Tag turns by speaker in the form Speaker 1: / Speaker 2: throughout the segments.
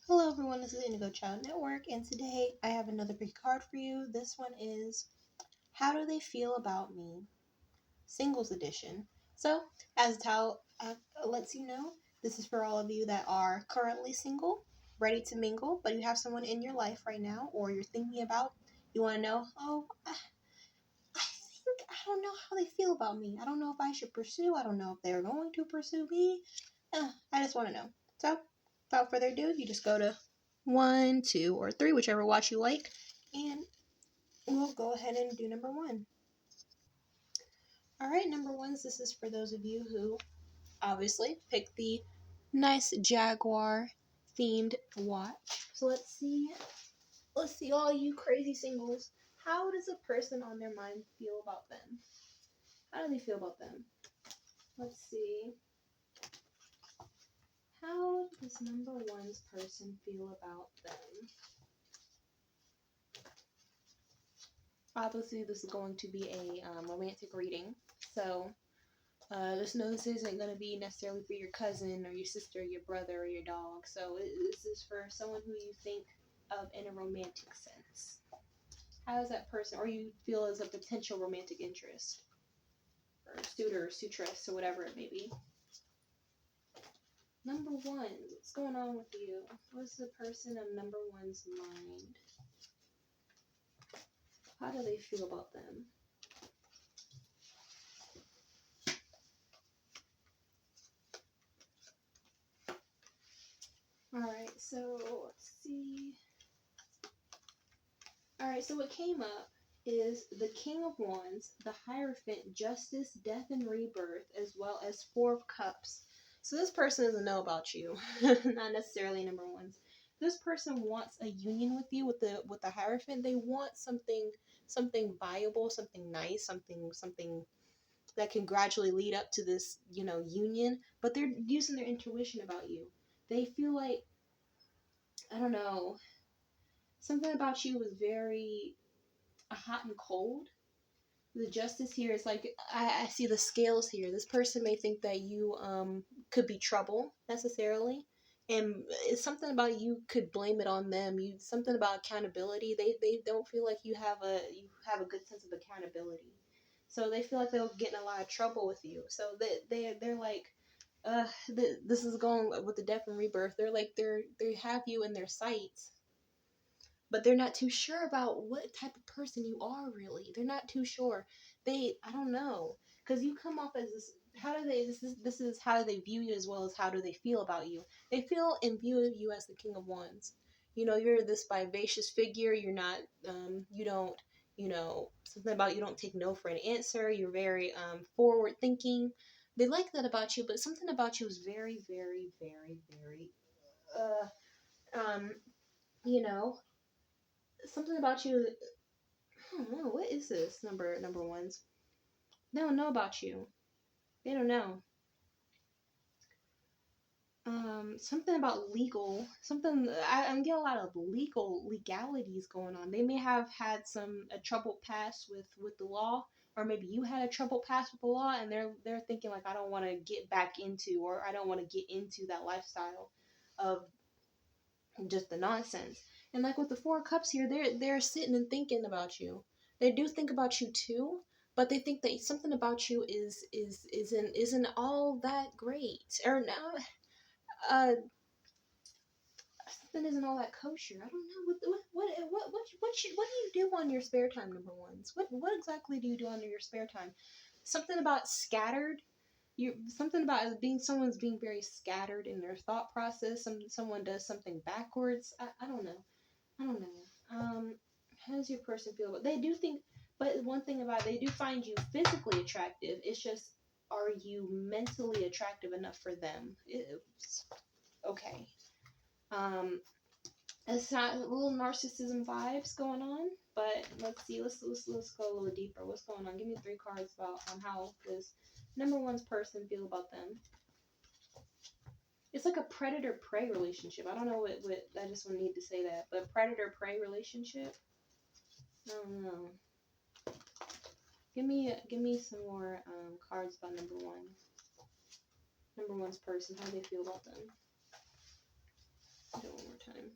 Speaker 1: Hello everyone, this is Indigo Network, and today I have another big card for you. This one is How Do They Feel About Me? Singles Edition. So, as the title lets you know, this is for all of you that are currently single, ready to mingle, but you have someone in your life right now, or you're thinking about, you want to know, I don't know how they feel about me. I don't know if I should pursue, I don't know if they're going to pursue me. I just want to know. So, without further ado, you just go to 1, 2, or 3, whichever watch you like, and we'll go ahead and do number 1. Alright, number 1s, this is for those of you who obviously picked the nice Jaguar themed watch. So let's see all you crazy singles. How does a person on their mind feel about them? How do they feel about them? Let's see. How does number 1's person feel about them? Obviously, this is going to be a romantic reading, so this notice isn't going to be necessarily for your cousin or your sister, your brother, or your dog. So this is for someone who you think of in a romantic sense. How is that person, or you feel as a potential romantic interest, or suitor, or suitress, or whatever it may be? Number 1, what's going on with you? What's the person of number 1's mind? How do they feel about them? Alright, so let's see. Alright, so what came up is the King of Wands, the Hierophant, Justice, Death and Rebirth, as well as Four of Cups. So this person doesn't know about you, not necessarily number 1s. This person wants a union with you with the Hierophant. They want something viable, something nice, something that can gradually lead up to this, union, but they're using their intuition about you. They feel like, I don't know, something about you was very hot and cold. The justice here is like, I see the scales here. This person may think that you could be trouble necessarily, and it's something about you could blame it on them. You something about accountability. They don't feel like you have a good sense of accountability, so they feel like they'll get in a lot of trouble with you. So they're like, this is going with the death and rebirth. They're like they have you in their sights, but they're not too sure about what type of person you are really. They're not too sure. I don't know, because you come off as this. How do they? This is how do they view you as well as how do they feel about you? They feel and view you as the King of Wands. You're this vivacious figure. You're not. You don't. Something about you don't take no for an answer. You're very forward thinking. They like that about you, but something about you is very, very, very, very. Um. You know, something about you. I don't know. What is this? Number 1s. They don't know about you. They don't know. Something about legal. Something. I'm getting a lot of legalities going on. They may have had a troubled past with the law, or maybe you had a troubled past with the law, and they're thinking like, I don't want to get back into, or I don't want to get into that lifestyle of just the nonsense. And like with the Four of Cups here, they're sitting and thinking about you. They do think about you too, but they think that something about you isn't all that great, or no, uh, something isn't all that kosher. I don't know what do you do on your spare time, number 1s? What exactly do you do on your spare time? Something about scattered. Something about someone's being very scattered in their thought process. Someone does something backwards. I don't know. I don't know. How does your person feel? But they do think. But one thing about they do find you physically attractive. It's just, are you mentally attractive enough for them? Okay. It's not a little narcissism vibes going on. But let's see. Let's go a little deeper. What's going on? Give me 3 cards about how this number 1's person feel about them. It's like a predator-prey relationship. I don't know what I just need to say that, but predator-prey relationship. I don't know. Give me some more cards about number 1. Number 1's person. How do they feel about them? Do it one more time.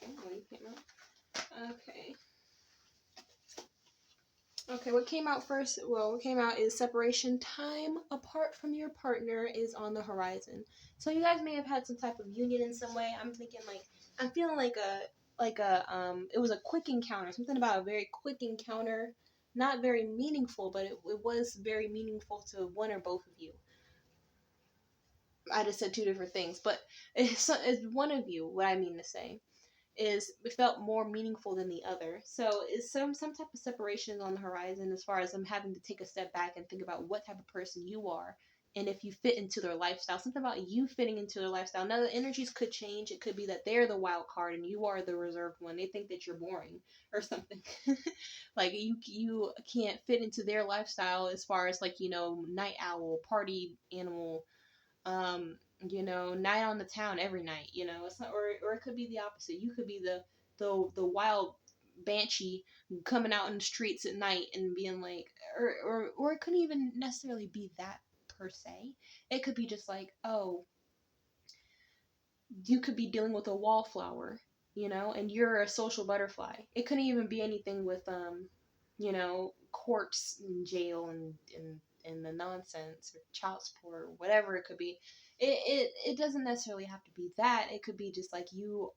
Speaker 1: Okay, what came out? Okay. Okay, what came out first? Well, what came out is separation time apart from your partner is on the horizon. So you guys may have had some type of union in some way. I'm thinking like I'm feeling like a it was a quick encounter. Something about a very quick encounter. Not very meaningful, but it was very meaningful to one or both of you. I just said two different things, but it's one of you. What I mean to say is it felt more meaningful than the other. So is some type of separation on the horizon as far as them having to take a step back and think about what type of person you are and if you fit into their lifestyle. Something about you fitting into their lifestyle. Now the energies could change. It could be that they're the wild card and you are the reserved one. They think that you're boring or something. Like you can't fit into their lifestyle as far as like, night owl, party animal, night on the town every night, it's not, or it could be the opposite. You could be the wild banshee coming out in the streets at night and being like, or it couldn't even necessarily be that per se. It could be just like, oh, you could be dealing with a wallflower, and you're a social butterfly. It couldn't even be anything with, courts and jail and the nonsense or child support or whatever it could be. It doesn't necessarily have to be that. It could be just like you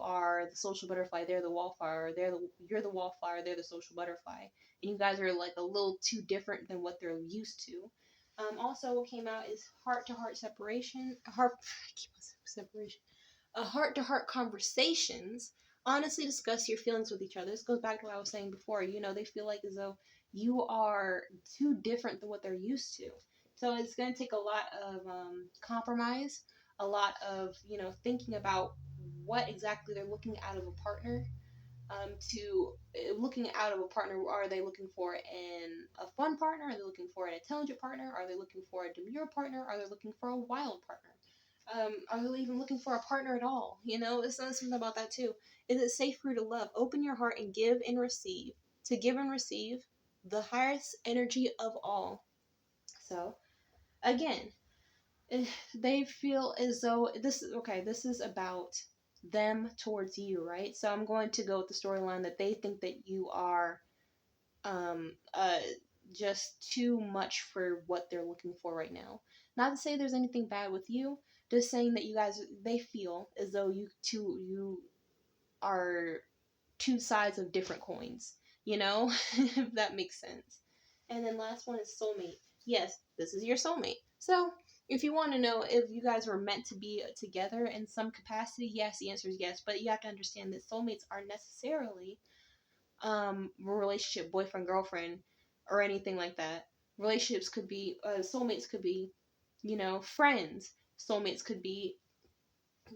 Speaker 1: are the social butterfly, they're the wallflower, you're the wallflower, they're the social butterfly, and you guys are like a little too different than what they're used to. Also, what came out is heart-to-heart separation. Separation. Heart-to-heart conversations. Honestly, discuss your feelings with each other. This goes back to what I was saying before. They feel like as though you are too different than what they're used to. So it's going to take a lot of compromise, a lot of thinking about what exactly they're looking out of a partner. To looking out of a partner, are they looking for a fun partner? Are they looking for an intelligent partner? Are they looking for a demure partner? Are they looking for a wild partner? Are they even looking for a partner at all? It's something about that too. Is it safe for you to love? Open your heart and give and receive. To give and receive the highest energy of all. So, again, they feel as though this is about them towards you, right? So I'm going to go with the storyline that they think that you are um uh just too much for what they're looking for right now. Not to say there's anything bad with you, just saying that they feel as though you are two sides of different coins, if that makes sense. And then last one is soulmate. Yes, this is your soulmate. So if you want to know if you guys were meant to be together in some capacity, yes, the answer is yes. But you have to understand that soulmates aren't necessarily relationship, boyfriend, girlfriend, or anything like that. Relationships could be, soulmates could be, friends. Soulmates could be,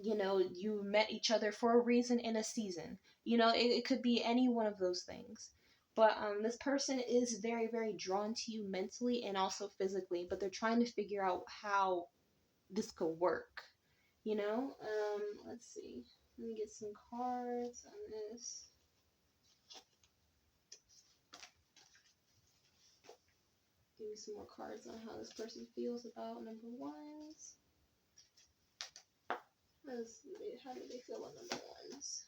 Speaker 1: you met each other for a reason in a season. It could be any one of those things. But this person is very, very drawn to you mentally and also physically, but they're trying to figure out how this could work. Let's see. Let me get some cards on this. Give me some more cards on how this person feels about number ones. How do they feel about number ones?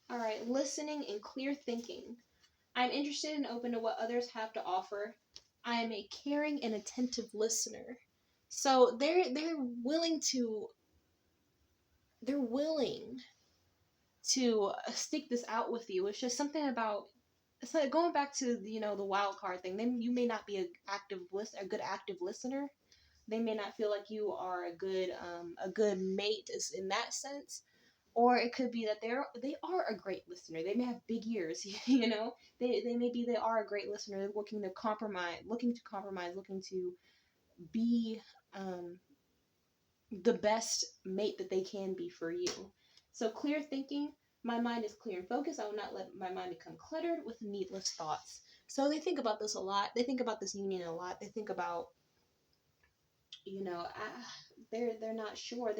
Speaker 1: All right, listening and clear thinking. I'm interested and open to what others have to offer. I am a caring and attentive listener. So they're willing to stick this out with you. It's just something about, it's like going back to the wild card thing. Then you may not be a good active listener. They may not feel like you are a good mate in that sense. Or it could be that they are a great listener. They may have big ears, they are a great listener. They're looking to compromise, looking to be the best mate that they can be for you. So clear thinking. My mind is clear and focused. I will not let my mind become cluttered with needless thoughts. So they think about this a lot. They think about this union a lot. They think about, they're not sure.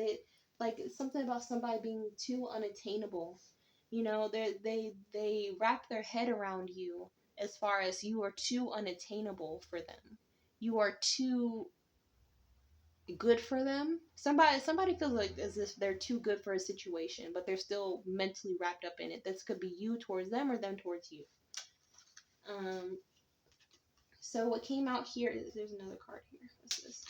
Speaker 1: like something about somebody being too unattainable. You know, they wrap their head around you as far as you are too unattainable for them. You are too good for them. Somebody feels like as if they're too good for a situation, but they're still mentally wrapped up in it. This could be you towards them or them towards you. So what came out here is, there's another card here. What's this?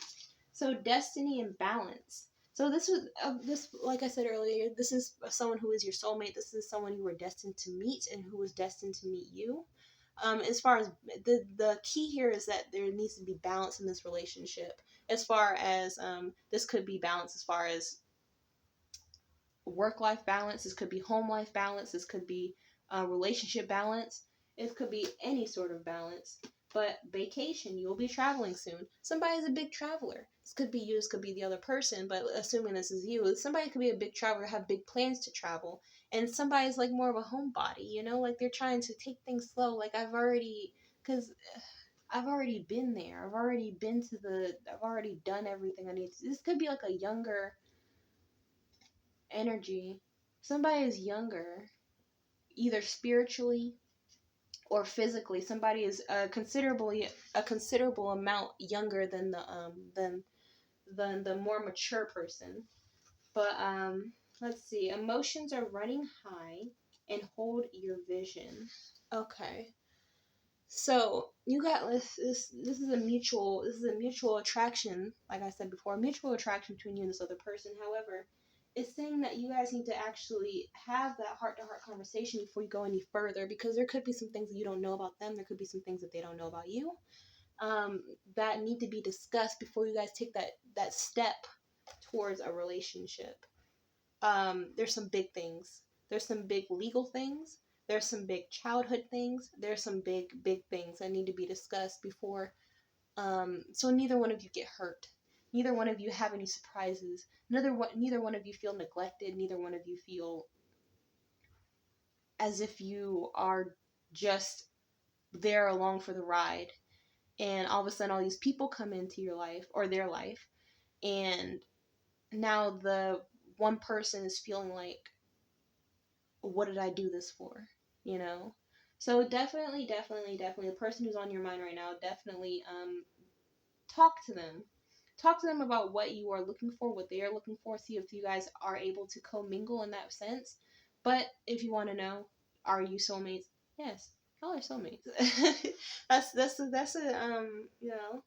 Speaker 1: So destiny and balance. So this was this, like I said earlier, this is someone who is your soulmate. This is someone you were destined to meet and who was destined to meet you. As far as the key here is that there needs to be balance in this relationship. As far as this could be balance as far as work-life balance. This could be home-life balance. This could be relationship balance. It could be any sort of balance. But vacation, you'll be traveling soon. Somebody's a big traveler. This could be you, this could be the other person, but assuming this is you, somebody could be a big traveler, have big plans to travel. And somebody's like more of a homebody, you know, like they're trying to take things slow. Like I've already been there. I've already done everything I need to. This could be like a younger energy. Somebody is younger, either spiritually or physically. Somebody is a considerable amount younger than the more mature person. But let's see. Emotions are running high and hold your vision. Okay. So you got this. This is a mutual attraction. Like I said before, mutual attraction between you and this other person. However, it's saying that you guys need to actually have that heart-to-heart conversation before you go any further, because there could be some things that you don't know about them. There could be some things that they don't know about you. That need to be discussed before you guys take that step towards a relationship. There's some big things. There's some big legal things. There's some big childhood things. There's some big things that need to be discussed before, so neither one of you get hurt. Neither one of you have any surprises. Neither one of you feel neglected. Neither one of you feel as if you are just there along for the ride. And all of a sudden all these people come into your life or their life, and now the one person is feeling like, what did I do this for? You know? So definitely the person who's on your mind right now, definitely talk to them. Talk to them about what you are looking for, what they are looking for. See if you guys are able to commingle in that sense. But if you want to know, are you soulmates? Yes, y'all are soulmates. that's a you know,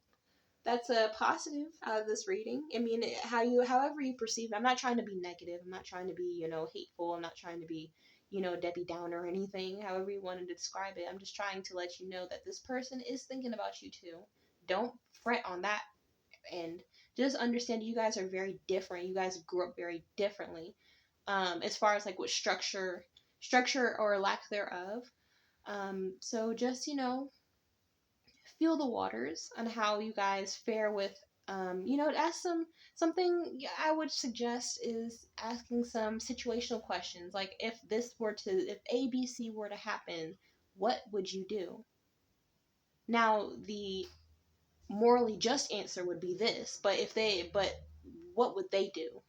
Speaker 1: that's a positive out of this reading. I mean, however you perceive it. I'm not trying to be negative. I'm not trying to be, hateful. I'm not trying to be, Debbie Downer or anything. However you wanted to describe it. I'm just trying to let you know that this person is thinking about you too. Don't fret on that end. Just understand you guys are very different. You guys grew up very differently. As far as like what structure or lack thereof. So just, feel the waters on how you guys fare with, ask something I would suggest is asking some situational questions. Like if ABC were to happen, what would you do? Now the morally just answer would be this, but what would they do?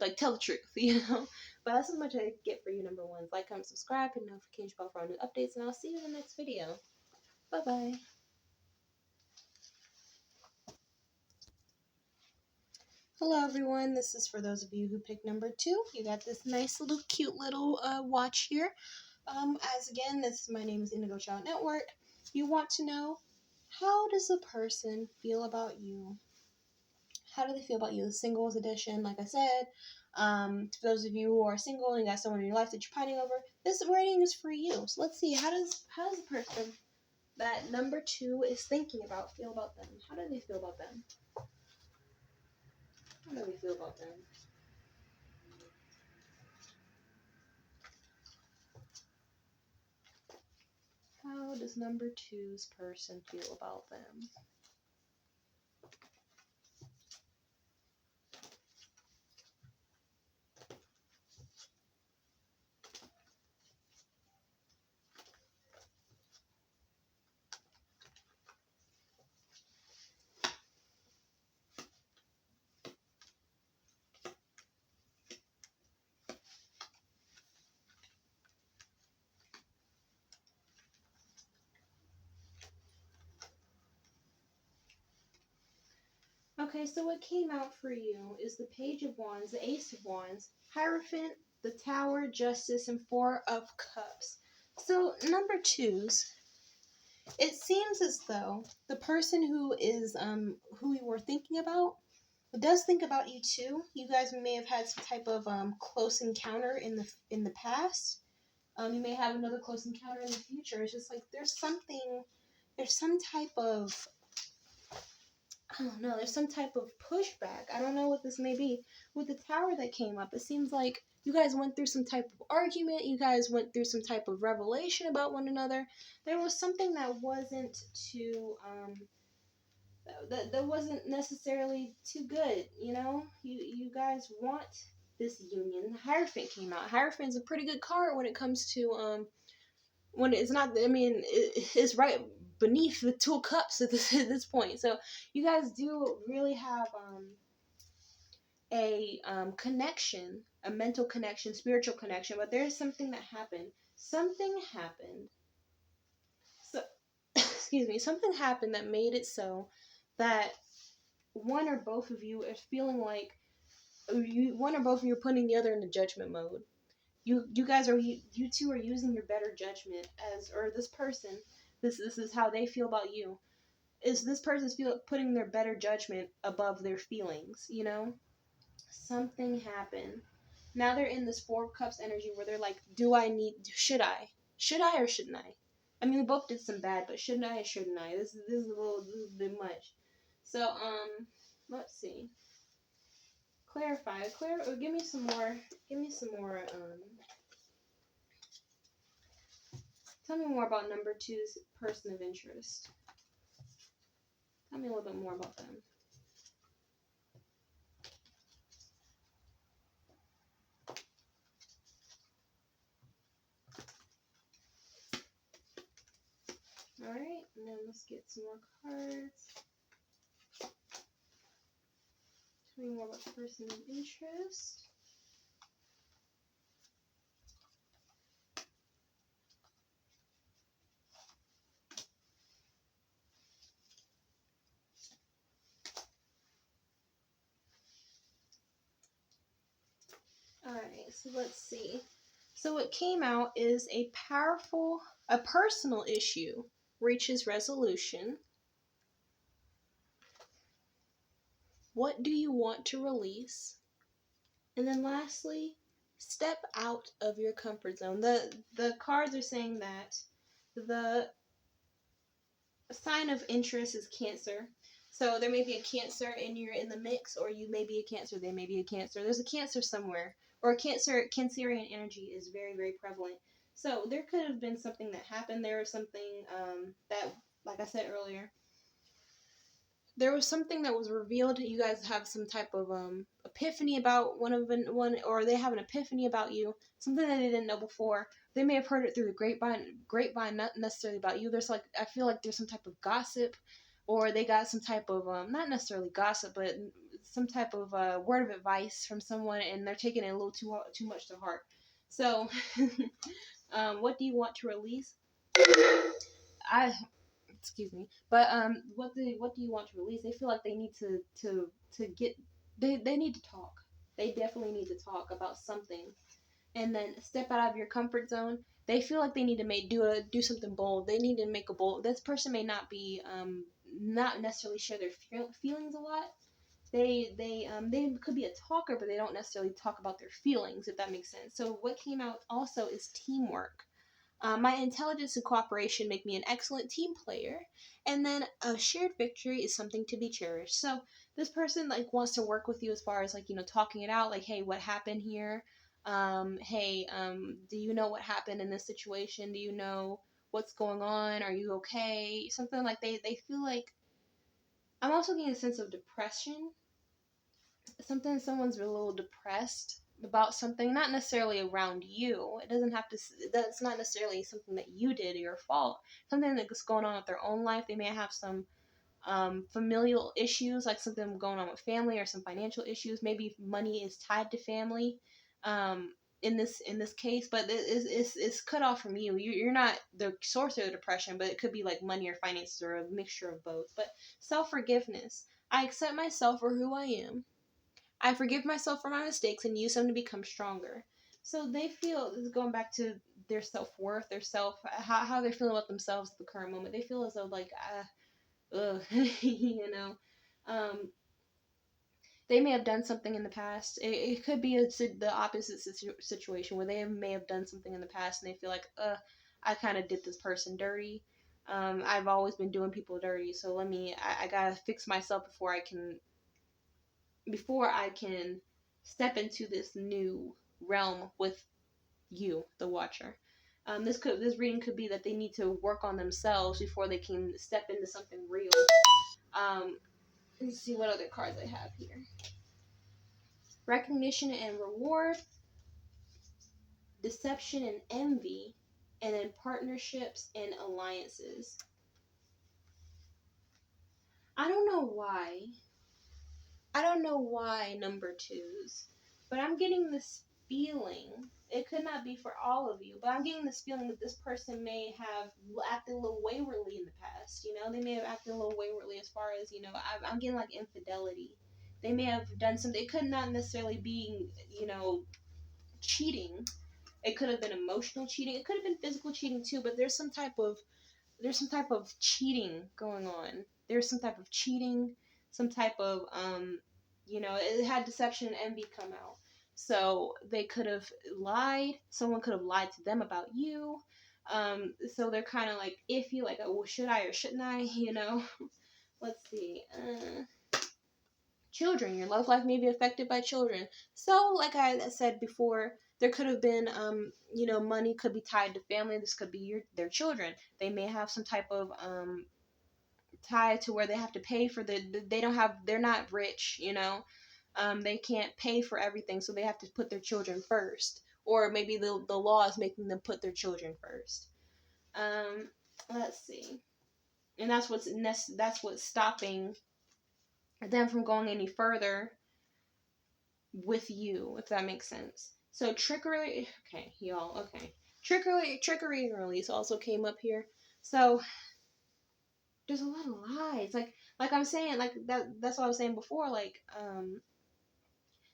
Speaker 1: Like tell the truth, But that's as much I get for you, number ones. Like, comment, subscribe, hit the notification bell for our new updates, and I'll see you in the next video. Bye bye. Hello everyone, this is for those of you who picked number 2. You got this nice little cute little watch here. My name is indigochilddnetwork. You want to know, how does a person feel about you? How do they feel about you? The singles edition, like I said. To those of you who are single and you got someone in your life that you're pining over, this rating is for you. So let's see, how does the person that number 2 is thinking about feel about them? How do they feel about them? How do we feel about them? How does number 2's person feel about them? Okay, so what came out for you is the Page of Wands, the Ace of Wands, Hierophant, the Tower, Justice, and Four of Cups. So number twos, it seems as though the person who is who you were thinking about does think about you too. You guys may have had some type of close encounter in the past. You may have another close encounter in the future. It's just like there's some type of, I don't know, there's some type of pushback. I don't know what this may be. With the Tower that came up, it seems like you guys went through some type of argument. You guys went through some type of revelation about one another. There was something that wasn't too, that wasn't necessarily too good, you know? You guys want this union. Hierophant came out. Hierophant's a pretty good card when it comes to, when it's not, I mean, it's right beneath the Two of Cups at this point. So you guys do really have a connection, a mental connection, spiritual connection, but there's something that happened. Something happened. So, excuse me, something happened that made it so that one or both of you is feeling like one or both of you are putting the other in the judgment mode. You two are using your better judgment or this person, this is how they feel about you. Is this person's putting their better judgment above their feelings, you know? Something happened. Now they're in this Four of Cups energy where they're like, should I or shouldn't I? I mean, we both did some bad, but shouldn't I or shouldn't I? This is a bit much. So, let's see. Give me some more, tell me more about number two's person of interest. Tell me a little bit more about them. Alright, and then let's get some more cards. Tell me more about the person of interest. Alright, so let's see. So what came out is a personal issue reaches resolution. What do you want to release? And then lastly, step out of your comfort zone. The cards are saying that the sign of interest is Cancer. So there may be a Cancer in the mix, or you may be a Cancer, they may be a Cancer. There's a Cancer somewhere. Or Cancerian energy is very, very prevalent. So there could have been something that happened. There was something that, like I said earlier, there was something that was revealed. You guys have some type of epiphany about one, or they have an epiphany about you, something that they didn't know before. They may have heard it through the grapevine, not necessarily about you. I feel like there's some type of gossip, or they got some type of not necessarily gossip, but some type of word of advice from someone, and they're taking it a little too much to heart. So, what do you want to release? Excuse me, but what do you want to release? They feel like they need to get, they need to talk. They definitely need to talk about something, and then step out of your comfort zone. They feel like they need to do something bold. They need to make a bold. This person may not be not necessarily share their feelings a lot. They could be a talker, but they don't necessarily talk about their feelings, if that makes sense. So what came out also is teamwork. My intelligence and cooperation make me an excellent team player, and then a shared victory is something to be cherished. So this person wants to work with you as far as talking it out. Like, hey, what happened here? Hey, do you know what happened in this situation? Do you know what's going on? Are you okay? Something like they feel like. I'm also getting a sense of depression. Someone's a little depressed about something, not necessarily around you. That's not necessarily something that you did or your fault. Something that's going on with their own life. They may have some familial issues, like something going on with family, or some financial issues. Maybe money is tied to family in this case, but it's cut off from you. You're not the source of the depression, but it could be like money or finances, or a mixture of both. But self-forgiveness. I accept myself for who I am. I forgive myself for my mistakes and use them to become stronger. So they feel, this is going back to their self-worth, how they're feeling about themselves at the current moment. They feel as though like, you know, um, they may have done something in the past. It could be the opposite situation where they may have done something in the past and they feel like, I kind of did this person dirty. I've always been doing people dirty, so I gotta fix myself before I can step into this new realm with you, the watcher. This reading could be that they need to work on themselves before they can step into something real. Let's see what other cards I have here. Recognition and reward, deception and envy, and then partnerships and alliances. I don't know why. I don't know why number twos, but I'm getting this feeling. It could not be for all of you, but I'm getting this feeling that this person may have acted a little waywardly in the past. You know, they may have acted a little waywardly as far as, I'm getting like infidelity. They may have done something. It could not necessarily be, cheating. It could have been emotional cheating. It could have been physical cheating too, but there's some type of cheating going on. There's some type of cheating, some type of it had deception and envy come out. So they could have lied. Someone could have lied to them about you. So they're kind of like iffy, like, oh, should I or shouldn't I? Let's see. Children, your love life may be affected by children. So, like I said before, there could have been, money could be tied to family. This could be their children. They may have some type of tie to where they have to pay for they're not rich, they can't pay for everything, so they have to put their children first. Or maybe the law is making them put their children first. Let's see. And that's what's stopping them from going any further with you, if that makes sense. So trickery, okay, y'all, okay. Trickery and release also came up here. So there's a lot of lies. Like I'm saying, like that's what I was saying before, like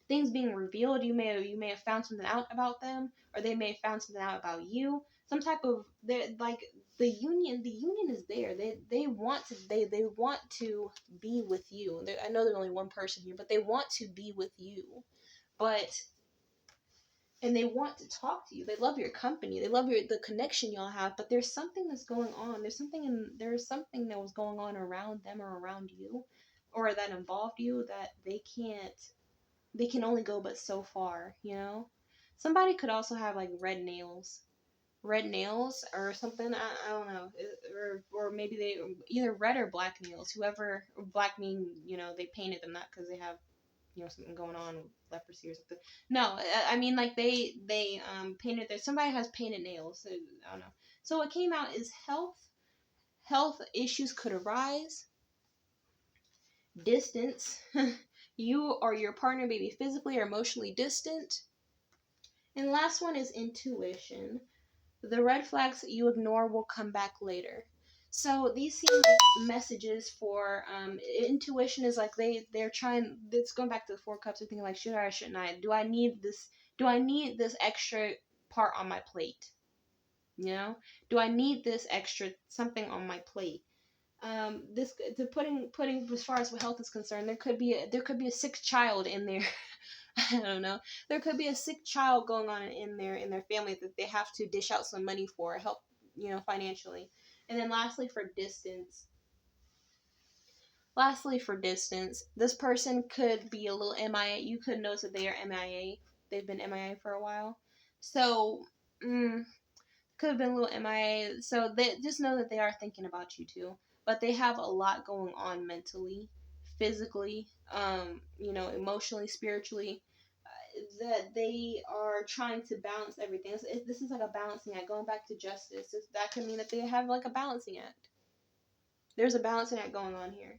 Speaker 1: things being revealed, you may have found something out about them, or they may have found something out about you. Some type of like the union is there. They want to be with you. I know there's only one person here, but they want to be with you. And they want to talk to you. They love your company. They love the connection y'all have. But there's something that's going on. There's something that was going on around them or around you, or that involved you, that they can only go but so far. Somebody could also have like red nails or something. I don't know, or maybe they either red or black nails. Whoever, black mean they painted them, not because they have something going on with leprosy or something. No, I mean like they painted somebody has painted nails. So, I don't know. So what came out is health issues could arise. Distance. You or your partner may be physically or emotionally distant. And last one is intuition. The red flags that you ignore will come back later. So these seem like messages for intuition is like they're trying. It's going back to the 4 cups. They're thinking like, should I or shouldn't I? Do I need this extra part on my plate? Do I need this extra something on my plate? Putting as far as what health is concerned, there could be a sick child in there. I don't know. There could be a sick child going on in their family that they have to dish out some money for help, financially. And then lastly for distance, this person could be a little MIA. You could notice that they are MIA. They've been MIA for a while. So, could have been a little MIA. So they just know that they are thinking about you too. But they have a lot going on mentally, physically, emotionally, spiritually, that they are trying to balance everything. This is like a balancing act. Going back to justice, that could mean that they have like a balancing act. There's a balancing act going on here.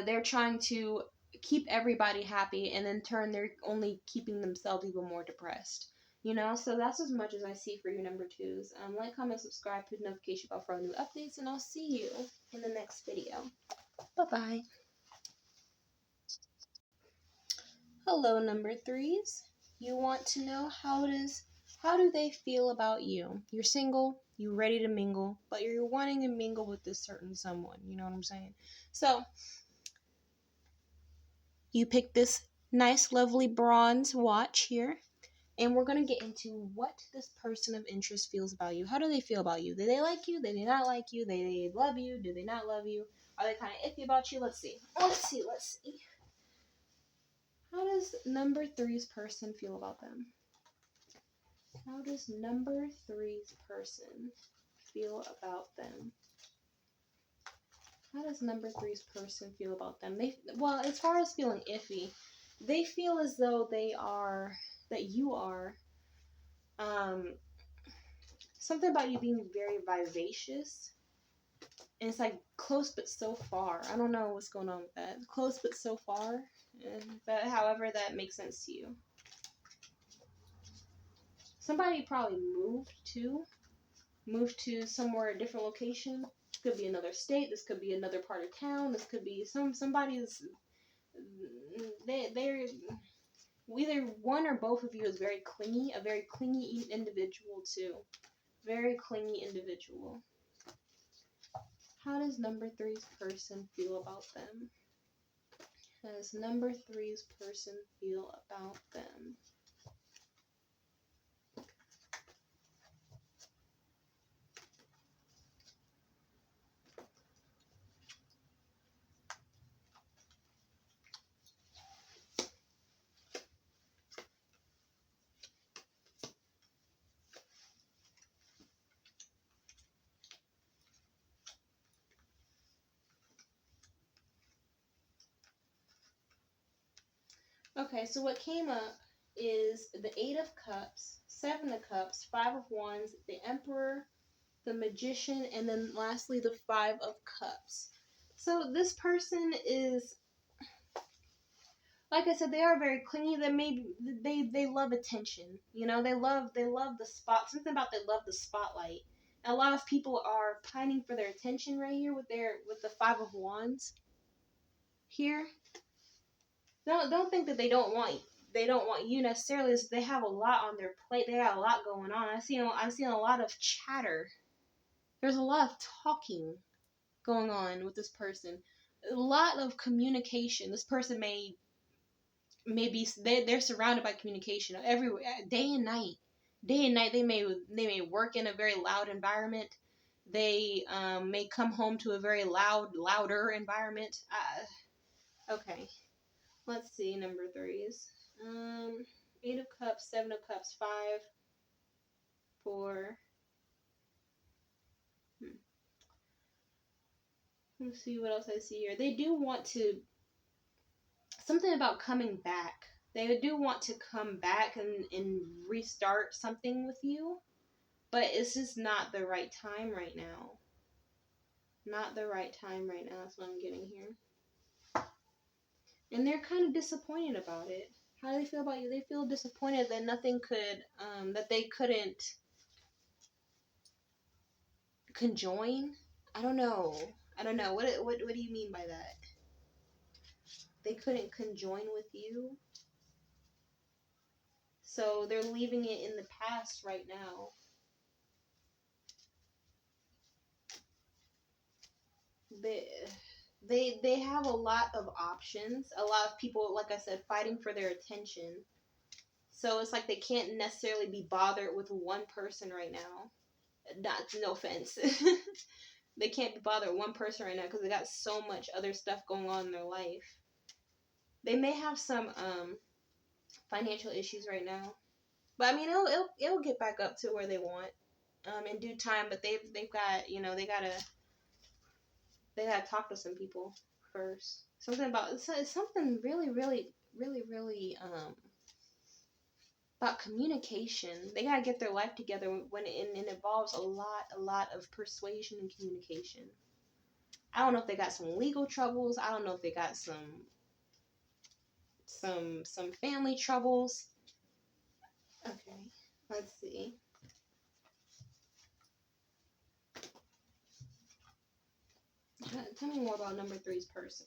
Speaker 1: They're trying to keep everybody happy, and in turn, they're only keeping themselves even more depressed. So that's as much as I see for you number twos. Like, comment, subscribe, hit the notification bell for all new updates, and I'll see you in the next video. Bye-bye. Hello, number threes. You want to know how do they feel about you? You're single, you're ready to mingle, but you're wanting to mingle with this certain someone. You know what I'm saying? So, you pick this nice, lovely bronze watch here, and we're going to get into what this person of interest feels about you. How do they feel about you? Do they like you? Do they not like you? Do they love you? Do they not love you? Are they kind of iffy about you? Let's see. How does number three's person feel about them? How does number three's person feel about them? How does number three's person feel about them? Well, as far as feeling iffy, they feel as though that you are, something about you being very vivacious. And it's like close but so far. I don't know what's going on with that. Close but so far. But however that makes sense to you. Somebody probably moved to somewhere, a different location. This could be another state. This could be another part of town. This could be somebody's. They're either one or both of you is very clingy. A very clingy individual too. Very clingy individual. How does number three's person feel about them? How does number three's person feel about them? Okay, so what came up is the Eight of Cups, Seven of Cups, Five of Wands, the Emperor, the Magician, and then lastly the Five of Cups. So this person is, like I said, they are very clingy. They love attention. You know, they love the spot. Something about they love the spotlight. And a lot of people are pining for their attention right here with the Five of Wands here. Don't think that they don't want you necessarily. They have a lot on their plate. They got a lot going on. I've seen a lot of chatter. There's a lot of talking going on with this person. A lot of communication. This person may be they're surrounded by communication everywhere, day and night. Day and night they may work in a very loud environment. They may come home to a very louder environment. Okay. Let's see, number threes. Eight of Cups, Seven of Cups, 5, 4. Let's see what else I see here. They do want to, something about coming back. They do want to come back and restart something with you, but it's just not the right time right now. Not the right time right now. That's what I'm getting here. And they're kind of disappointed about it. How do they feel about you? They feel disappointed that nothing could, that they couldn't conjoin. I don't know. What do you mean by that? They couldn't conjoin with you. So they're leaving it in the past right now. They have a lot of options. A lot of people, like I said, fighting for their attention. So it's like they can't necessarily be bothered with one person right now. No offense. They can't be bothered with one person right now because they got so much other stuff going on in their life. They may have some financial issues right now, but I mean it'll get back up to where they want in due time. But they've got, you know, they gotta talk to some people first. Something about it's something really about communication. They gotta get their life together when it involves a lot of persuasion and communication. I don't know if they got some legal troubles. I don't know if they got some family troubles. Okay, let's see. tell me more about number three's person.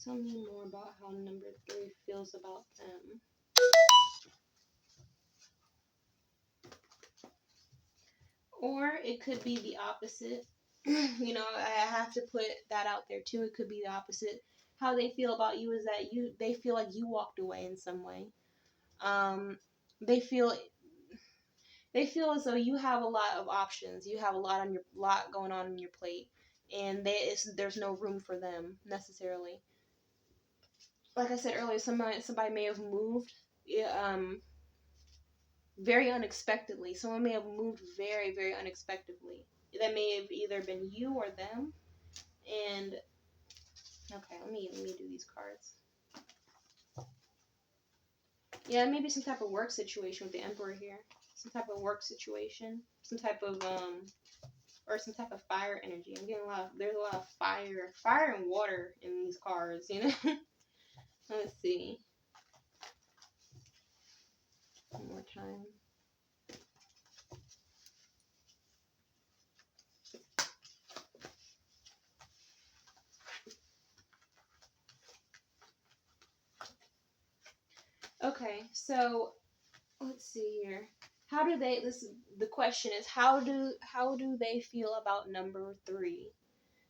Speaker 1: Tell me more about how number three feels about them. Or it could be the opposite. You know, I have to put that out there too. It could be the opposite. How they feel about you is that they feel like you walked away in some way. They feel as though you have a lot of options. You have a lot going on your plate, and there's no room for them necessarily. Like I said earlier, somebody may have moved, very unexpectedly. Someone may have moved very, very unexpectedly. That may have either been you or them. And okay, let me do these cards. Yeah, maybe some type of work situation with the Emperor here. Some type of work situation. Some type of or some type of fire energy. I'm getting there's a lot of fire and water in these cards, you know? Let's see. One more time. Okay, so let's see here. How do they? The question is how do they feel about number three?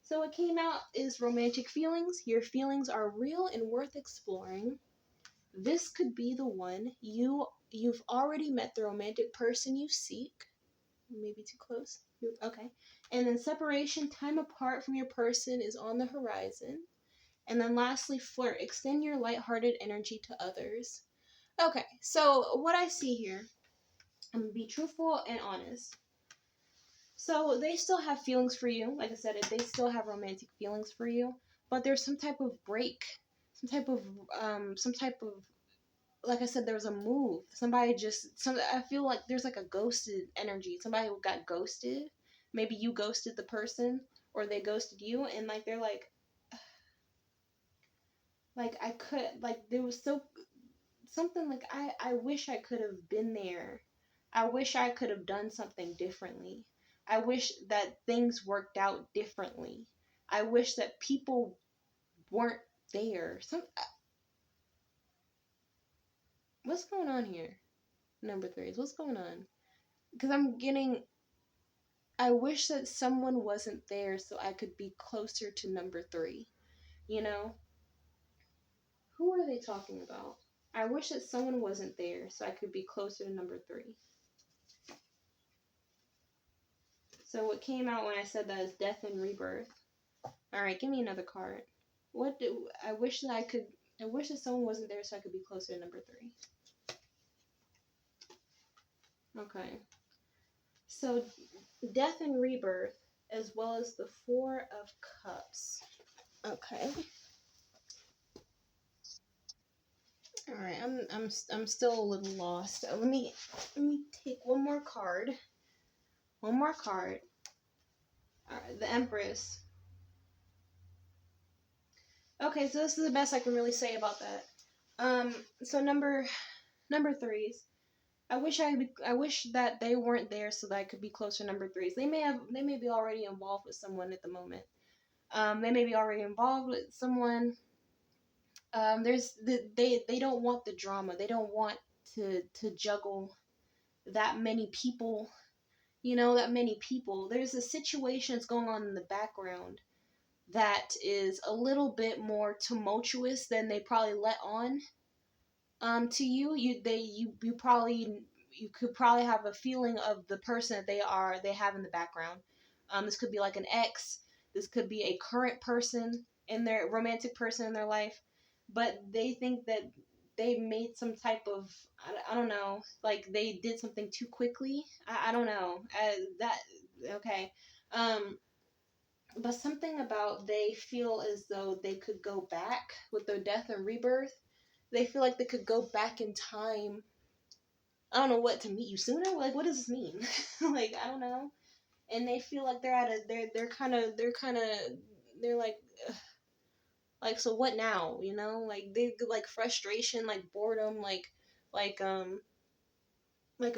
Speaker 1: So what came out is romantic feelings. Your feelings are real and worth exploring. This could be the one. You've already met the romantic person you seek. Maybe too close. Okay. And then separation, time apart from your person is on the horizon. And then lastly, flirt. Extend your lighthearted energy to others. Okay, so what I see here, I'm gonna be truthful and honest. So they still have feelings for you. Like I said, they still have romantic feelings for you, but there's some type of break, some type of, like I said, there's a move. I feel like there's like a ghosted energy. Somebody got ghosted. Maybe you ghosted the person, or they ghosted you, and like they're like I could, like there was something like I wish I could have been there. I wish I could have done something differently. I wish that things worked out differently. I wish that people weren't there. What's going on here? Number threes. What's going on? Because I wish that someone wasn't there so I could be closer to number three. You know? Who are they talking about? I wish that someone wasn't there so I could be closer to number three. So what came out when I said that is death and rebirth. Alright, give me another card. I wish that someone wasn't there so I could be closer to number three. Okay. So death and rebirth, as well as the Four of Cups. Okay. Alright, I'm still a little lost. Let me take one more card. One more card. Alright, the Empress. Okay, so this is the best I can really say about that. So number threes. I wish that they weren't there so that I could be closer to number threes. They may be already involved with someone at the moment. They may be already involved with someone. They don't want the drama. They don't want to juggle that many people. You know, that many people. There's a situation that's going on in the background that is a little bit more tumultuous than they probably let on. To you, you could probably have a feeling of the person that they have in the background. This could be like an ex. This could be a current person in their romantic person in their life, but they think that they made some type of I don't know, like they did something too quickly. I don't know. Okay. But something about they feel as though they could go back with their death and rebirth. They feel like they could go back in time. I don't know what, to meet you sooner. Like, what does this mean? Like, I don't know. And they feel like they're like, ugh. Like, so what now? You know, like they like frustration, like boredom, like a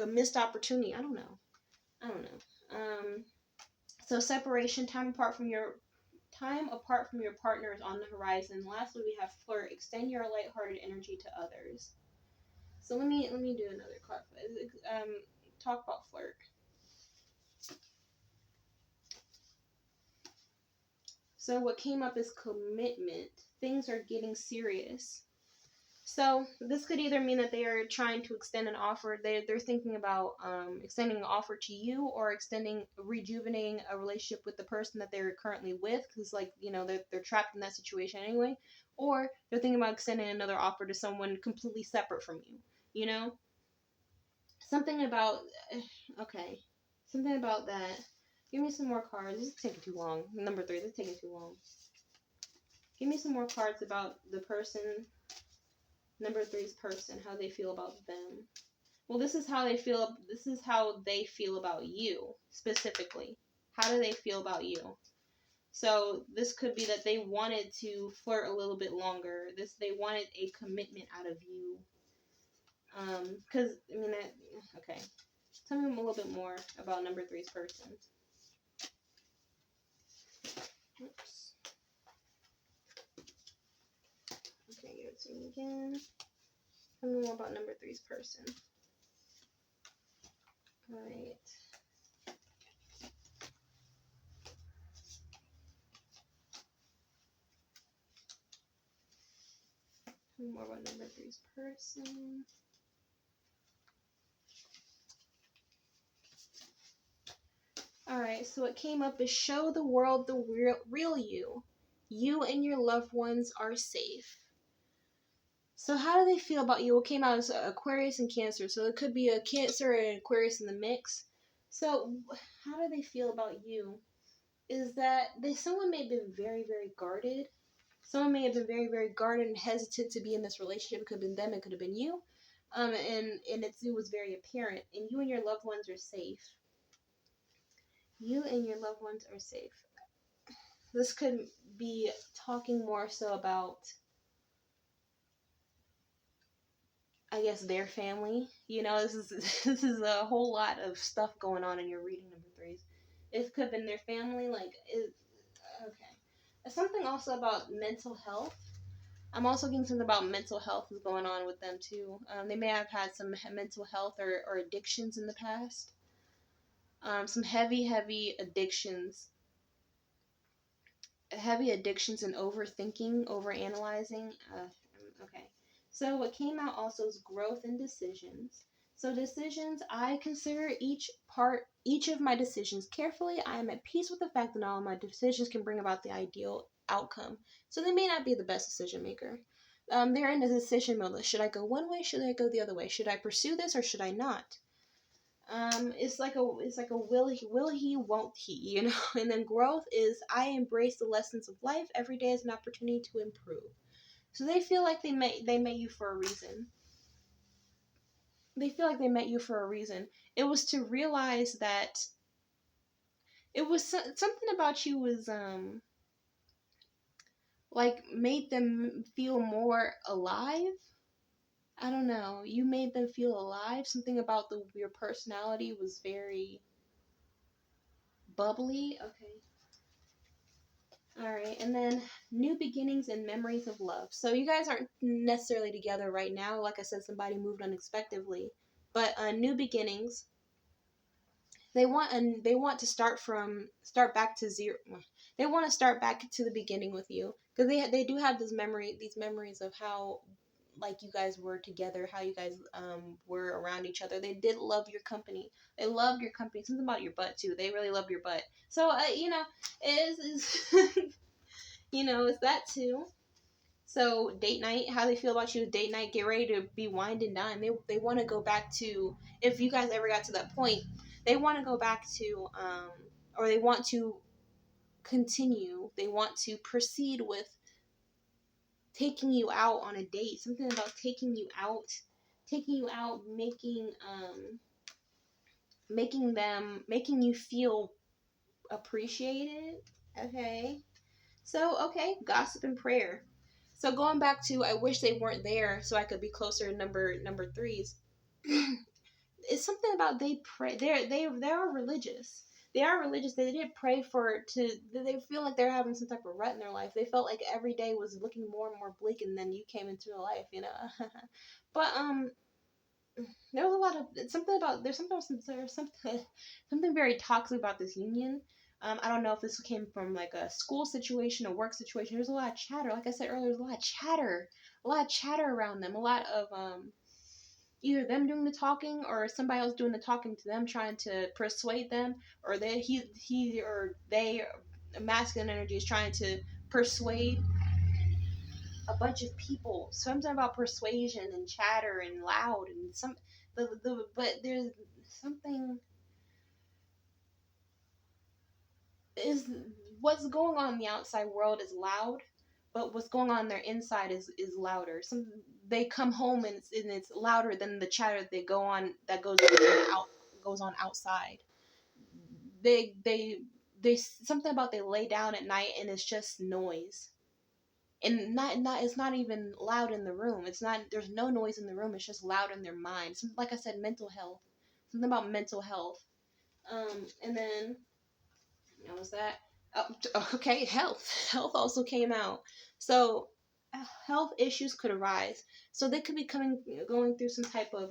Speaker 1: missed opportunity. I don't know. So separation, time apart from your Time apart from your partner is on the horizon. Lastly, we have flirt. Extend your lighthearted energy to others. So let me do another card. Talk about flirt. So what came up is commitment. Things are getting serious. So this could either mean that they are trying to extend an offer. They're thinking about extending an offer to you, or rejuvenating a relationship with the person that they're currently with, because like, you know, they're trapped in that situation anyway. Or they're thinking about extending another offer to someone completely separate from you. You know, something about okay, something about that. Give me some more cards. This is taking too long. Number 3, this is taking too long. Give me some more cards about the person. Number 3's person, how they feel about them. Well, this is how they feel. This is how they feel about you specifically. How do they feel about you? So this could be that they wanted to flirt a little bit longer. They wanted a commitment out of you. Because I mean that. Okay, tell me a little bit more about number 3's person. Oops. Okay, give it to me again. Tell me more about number 3's person. Alright. Tell me more about number 3's person. Alright, so what came up is show the world the real you. You and your loved ones are safe. So how do they feel about you? What came out is Aquarius and Cancer. So it could be a Cancer and Aquarius in the mix. So how do they feel about you? Is that someone may have been very, very guarded. Someone may have been very, very guarded and hesitant to be in this relationship. It could have been them. It could have been you. And it was very apparent. And you and your loved ones are safe. You and your loved ones are safe. This could be talking more so about, I guess, their family. You know, this is a whole lot of stuff going on in your reading, number 3s. It could have been their family, okay. Something also about mental health. I'm also getting something about mental health is going on with them too. They may have had some mental health or addictions in the past. Some heavy addictions. Heavy addictions and overthinking, overanalyzing. Okay. So what came out also is growth and decisions. So decisions, I consider each of my decisions carefully. I am at peace with the fact that all of my decisions can bring about the ideal outcome. So they may not be the best decision maker. They're in a decision mode. Should I go one way? Should I go the other way? Should I pursue this or should I not? It's like a will he, won't he, you know. And then growth is I embrace the lessons of life. Every day is an opportunity to improve. So they feel like they met you for a reason. They feel like they met you for a reason. It was to realize that it was something about you was like made them feel more alive. I don't know. You made them feel alive. Something about your personality was very bubbly. Okay. Alright, and then new beginnings and memories of love. So you guys aren't necessarily together right now. Like I said, somebody moved unexpectedly. But new beginnings. They want to start back to zero. They want to start back to the beginning with you, because they do have these memories of how, like, you guys were together, how you guys were around each other. They did love your company. They loved your company. Something about your butt too. They really love your butt. So you know, it is you know, it's that too. So date night, how they feel about you, date night, get ready to be wined and dine. They want to go back to, if you guys ever got to that point, they want to go back to, or they want to continue. They want to proceed with taking you out on a date. Something about taking you out, making you feel appreciated. Okay. So, okay, gossip and prayer. So going back to, I wish they weren't there so I could be closer to number 3's. It's something about they pray. They are religious. they are religious. They did pray they feel like they're having some type of rut in their life. They felt like every day was looking more and more bleak, and then you came into their life, you know. But there was a lot of something very toxic about this union. I don't know if this came from like a school situation, a work situation. There's a lot of chatter. Like I said earlier, there's a lot of chatter around them. A lot of either them doing the talking or somebody else doing the talking to them, trying to persuade them, or he or they, masculine energy is trying to persuade a bunch of people. Something about persuasion and chatter and loud and but there's something is what's going on in the outside world is loud, but what's going on in their inside is louder. They come home and it's louder than the chatter that goes on outside. They something about they lay down at night and it's just noise. And not it's not even loud in the room. It's not there's no noise in the room. It's just loud in their mind. Like I said, mental health. Something about mental health. And then what was that? Okay, health also came out. So health issues could arise. So they could be going through some type of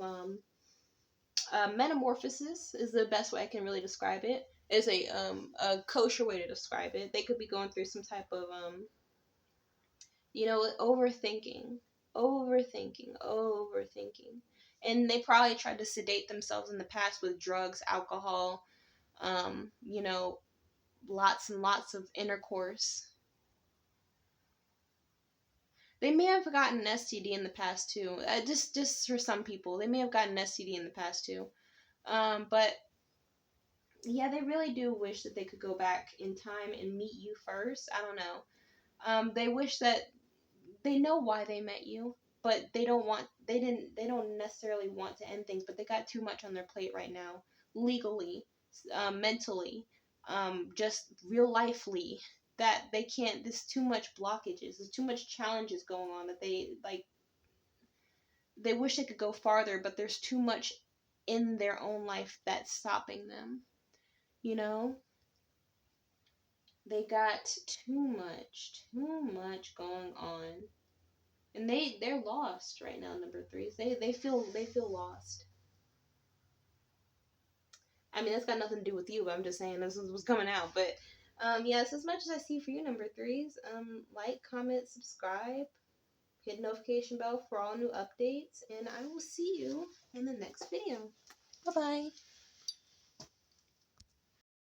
Speaker 1: metamorphosis is the best way I can really describe it. Is a kosher way to describe it. They could be going through some type of overthinking, overthinking. And they probably tried to sedate themselves in the past with drugs, alcohol, you know, lots and lots of intercourse. They may have gotten an STD in the past too. Just for some people, they may have gotten an STD in the past too. But yeah, they really do wish that they could go back in time and meet you first. I don't know. They wish that they know why they met you, but they don't necessarily want to end things, but they got too much on their plate right now, legally, mentally, just real lifely, that they can't. There's too much blockages. There's too much challenges going on that they wish they could go farther, but there's too much in their own life that's stopping them. You know, they got too much going on. And they're lost right now, number threes. They feel lost. I mean, that's got nothing to do with you, but I'm just saying this is what's coming out. But yes, as much as I see for you, number threes, like, comment, subscribe, hit notification bell for all new updates, and I will see you in the next video. Bye bye.